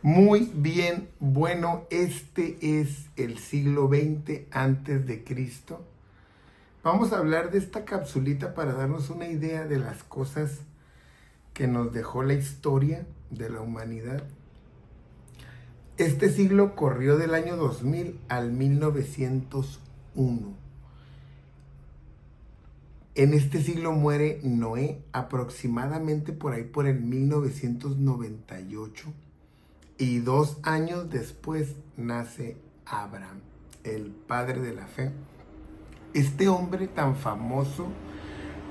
Muy bien, bueno, este es el siglo XX antes de Cristo. Vamos a hablar de esta capsulita para darnos una idea de las cosas que nos dejó la historia de la humanidad. Este siglo corrió del año 2000 al 1901. En este siglo muere Noé aproximadamente por ahí por el 1998. Y 2 años después nace Abraham, el padre de la fe. Este hombre tan famoso,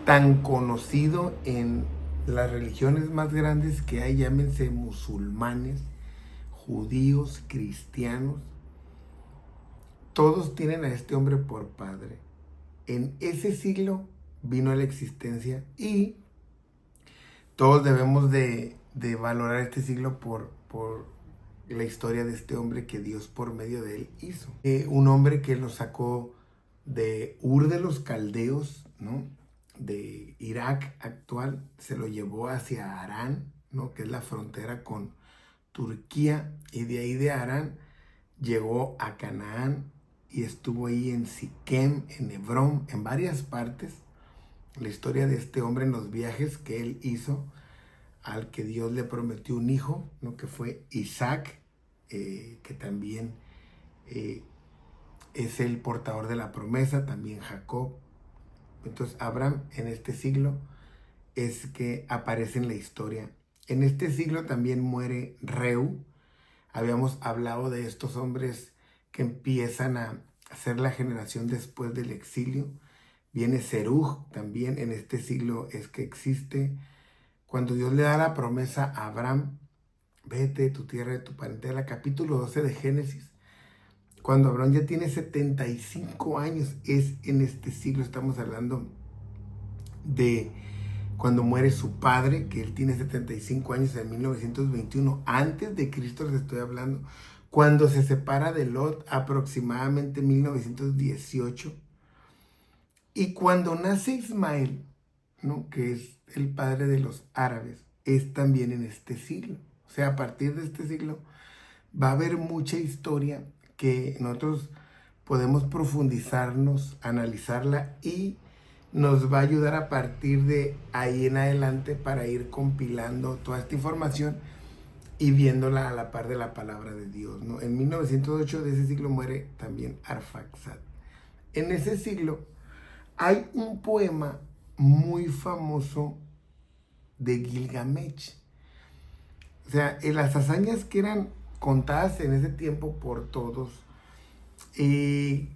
tan conocido en las religiones más grandes que hay, llámense musulmanes, judíos, cristianos, todos tienen a este hombre por padre. En ese siglo vino a la existencia y todos debemos de valorar este siglo por la historia de este hombre que Dios por medio de él hizo. Un hombre que lo sacó de Ur de los Caldeos, ¿no? De Irak actual, se lo llevó hacia Harán, ¿no? Que es la frontera con Turquía, y de ahí de Harán llegó a Canaán y estuvo ahí en Siquem, en Hebrón, en varias partes. La historia de este hombre en los viajes que él hizo, al que Dios le prometió un hijo, ¿no? Que fue Isaac, que también es el portador de la promesa, también Jacob. Entonces Abraham en este siglo es que aparece en la historia. En este siglo también muere Reu. Habíamos hablado de estos hombres que empiezan a ser la generación después del exilio. Viene Serug también en este siglo es que existe. Cuando Dios le da la promesa a Abraham, vete de tu tierra, de tu parentela, capítulo 12 de Génesis. Cuando Abraham ya tiene 75 años, es en este siglo, estamos hablando de cuando muere su padre, que él tiene 75 años en 1921, antes de Cristo les estoy hablando, cuando se separa de Lot aproximadamente 1918, y cuando nace Ismael, ¿no? Que es el padre de los árabes, es también en este siglo. O sea, a partir de este siglo va a haber mucha historia que nosotros podemos profundizarnos, analizarla y nos va a ayudar a partir de ahí en adelante para ir compilando toda esta información y viéndola a la par de la palabra de Dios, ¿no? En 1908 de ese siglo muere también Arfaxad. En ese siglo hay un poema muy famoso de Gilgamesh. O sea, en las hazañas que eran contadas en ese tiempo por todos, en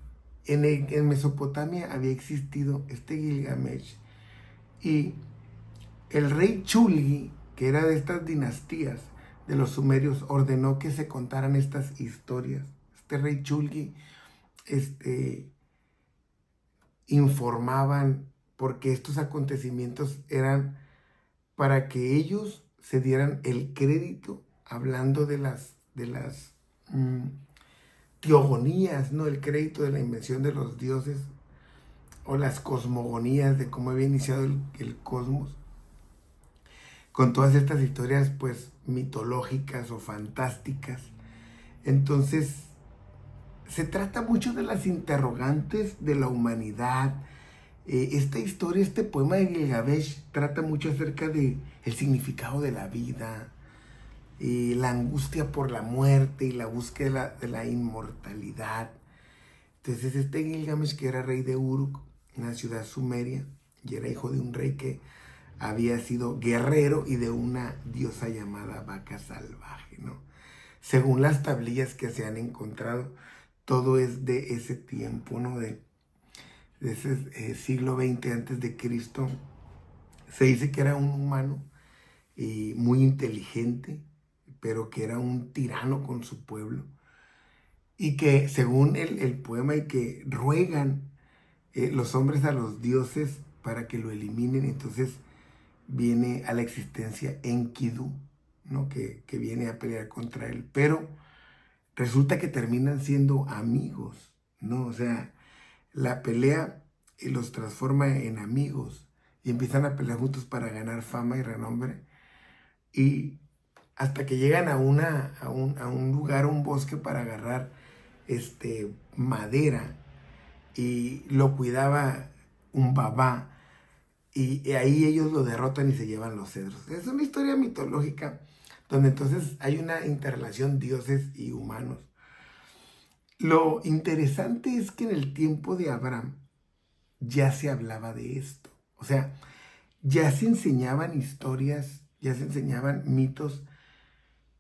Mesopotamia había existido este Gilgamesh y el rey Chulgi, que era de estas dinastías de los sumerios, ordenó que se contaran estas historias. Este rey Chulgi informaban porque estos acontecimientos eran para que ellos se dieran el crédito hablando de las teogonías, ¿no? El crédito de la invención de los dioses o las cosmogonías de cómo había iniciado el cosmos, con todas estas historias pues mitológicas o fantásticas. Entonces se trata mucho de las interrogantes de la humanidad. Esta historia, este poema de Gilgamesh trata mucho acerca de el significado de la vida, la angustia por la muerte y la búsqueda de la inmortalidad. Entonces este Gilgamesh, que era rey de Uruk, una ciudad sumeria, y era hijo de un rey que había sido guerrero y de una diosa llamada Vaca Salvaje, ¿no? Según las tablillas que se han encontrado, todo es de ese tiempo, ¿no? De ese siglo XX antes de Cristo. Se dice que era un humano muy inteligente, pero que era un tirano con su pueblo. Y que según el poema, y que ruegan los hombres a los dioses para que lo eliminen. Entonces viene a la existencia Enkidu, ¿no? Que viene a pelear contra él. Pero resulta que terminan siendo amigos, ¿no? O sea, la pelea los transforma en amigos y empiezan a pelear juntos para ganar fama y renombre. Y hasta que llegan a un lugar, un bosque para agarrar madera, y lo cuidaba un babá, y ahí ellos lo derrotan y se llevan los cedros. Es una historia mitológica donde entonces hay una interrelación dioses y humanos. Lo interesante es que en el tiempo de Abraham ya se hablaba de esto. O sea, ya se enseñaban historias, ya se enseñaban mitos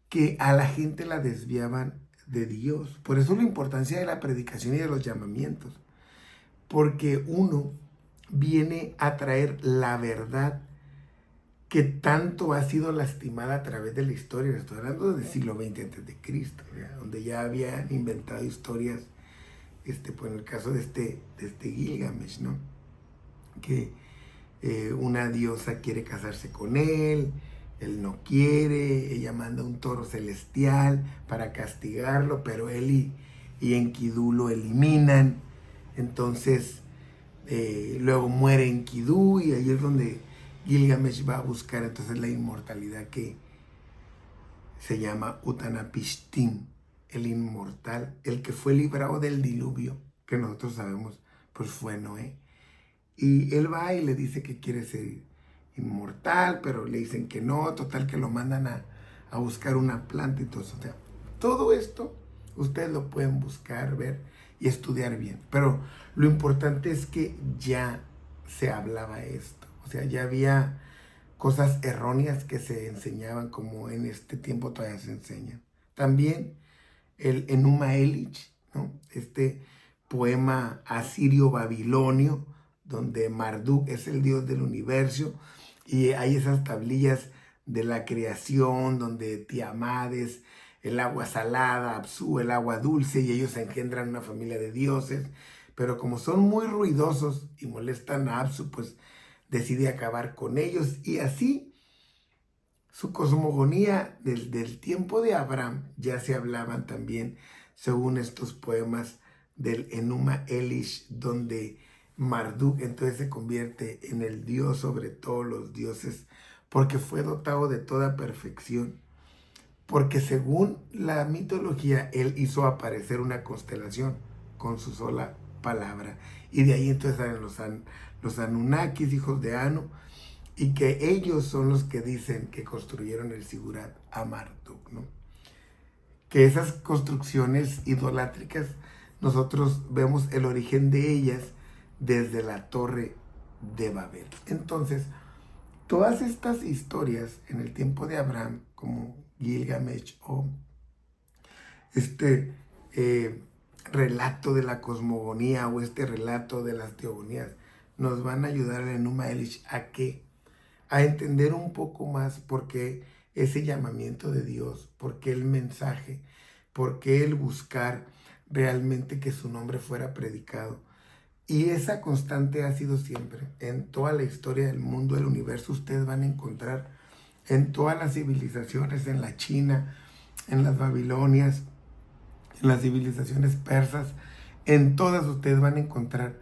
que a la gente la desviaban de Dios. Por eso la importancia de la predicación y de los llamamientos. Porque uno viene a traer la verdad que tanto ha sido lastimada a través de la historia. Estoy hablando del siglo XX antes de Cristo, donde ya habían inventado historias, pues en el caso de este Gilgamesh, ¿no? Que una diosa quiere casarse con él no quiere, ella manda un toro celestial para castigarlo, pero él y Enkidu lo eliminan. Entonces, luego muere Enkidu, y ahí es donde Gilgamesh va a buscar entonces la inmortalidad, que se llama Utanapishtim, el inmortal, el que fue librado del diluvio, que nosotros sabemos, pues fue Noé. Y él va y le dice que quiere ser inmortal, pero le dicen que no, total que lo mandan a buscar una planta y todo eso. O sea, todo esto ustedes lo pueden buscar, ver y estudiar bien. Pero lo importante es que ya se hablaba esto. O sea, ya había cosas erróneas que se enseñaban, como en este tiempo todavía se enseñan. También el Enuma Elish, ¿no? Este poema asirio-babilonio, donde Marduk es el dios del universo, y hay esas tablillas de la creación, donde Tiamat es el agua salada, Apsu el agua dulce, y ellos engendran una familia de dioses, pero como son muy ruidosos y molestan a Apsu, pues decide acabar con ellos, y así su cosmogonía del tiempo de Abraham ya se hablaban también, según estos poemas del Enuma Elish, donde Marduk entonces se convierte en el dios sobre todos los dioses, porque fue dotado de toda perfección, porque según la mitología, él hizo aparecer una constelación con su sola palabra, y de ahí entonces salen los Anunnakis, hijos de Anu, y que ellos son los que dicen que construyeron el Sigurat a Marduk, ¿no? Que esas construcciones idolátricas, nosotros vemos el origen de ellas desde la Torre de Babel. Entonces, todas estas historias en el tiempo de Abraham, como Gilgamesh o este relato de la cosmogonía o este relato de las teogonías, nos van a ayudar en Enuma Elish a entender un poco más por qué ese llamamiento de Dios, por qué el mensaje, por qué el buscar realmente que su nombre fuera predicado. Y esa constante ha sido siempre. En toda la historia del mundo, del universo, ustedes van a encontrar en todas las civilizaciones, en la China, en las Babilonias, en las civilizaciones persas, en todas ustedes van a encontrar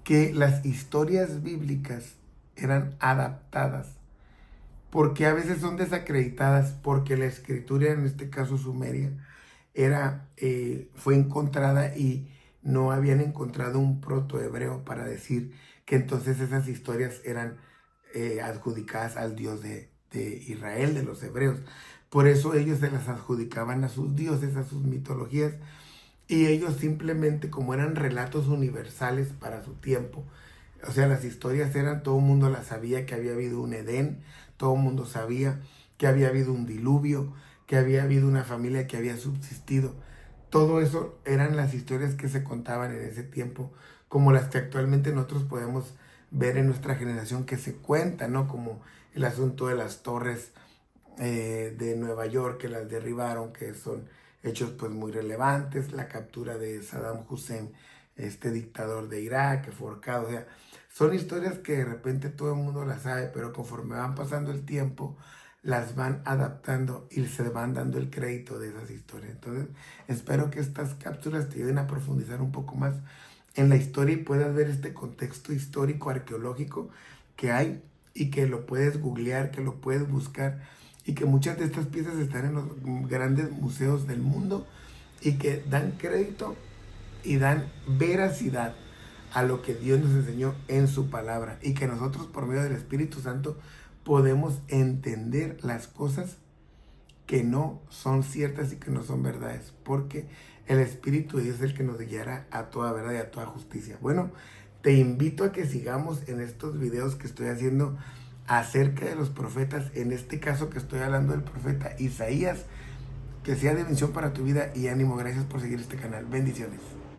que las historias bíblicas eran adaptadas, porque a veces son desacreditadas, porque la escritura, en este caso sumeria, fue encontrada y no habían encontrado un protohebreo para decir que entonces esas historias eran adjudicadas al Dios de Israel, de los hebreos. Por eso ellos se las adjudicaban a sus dioses, a sus mitologías, y ellos simplemente, como eran relatos universales para su tiempo, o sea, las historias eran, todo el mundo las sabía, que había habido un Edén, todo el mundo sabía que había habido un diluvio, que había habido una familia que había subsistido. Todo eso eran las historias que se contaban en ese tiempo, como las que actualmente nosotros podemos ver en nuestra generación que se cuentan, ¿no? Como el asunto de las torres de Nueva York, que las derribaron, que son hechos pues muy relevantes, la captura de Saddam Hussein, este dictador de Irak, que fue ahorcado. O sea, son historias que de repente todo el mundo las sabe, pero conforme van pasando el tiempo, las van adaptando y se van dando el crédito de esas historias. Entonces, espero que estas cápsulas te ayuden a profundizar un poco más en la historia y puedas ver este contexto histórico, arqueológico que hay, y que lo puedes googlear, que lo puedes buscar, y que muchas de estas piezas están en los grandes museos del mundo y que dan crédito y dan veracidad a lo que Dios nos enseñó en su palabra, y que nosotros por medio del Espíritu Santo podemos entender las cosas que no son ciertas y que no son verdades, porque el Espíritu de Dios es el que nos guiará a toda verdad y a toda justicia. Bueno, te invito a que sigamos en estos videos que estoy haciendo acerca de los profetas, en este caso que estoy hablando del profeta Isaías. Que sea de bendición para tu vida y ánimo. Gracias por seguir este canal. Bendiciones.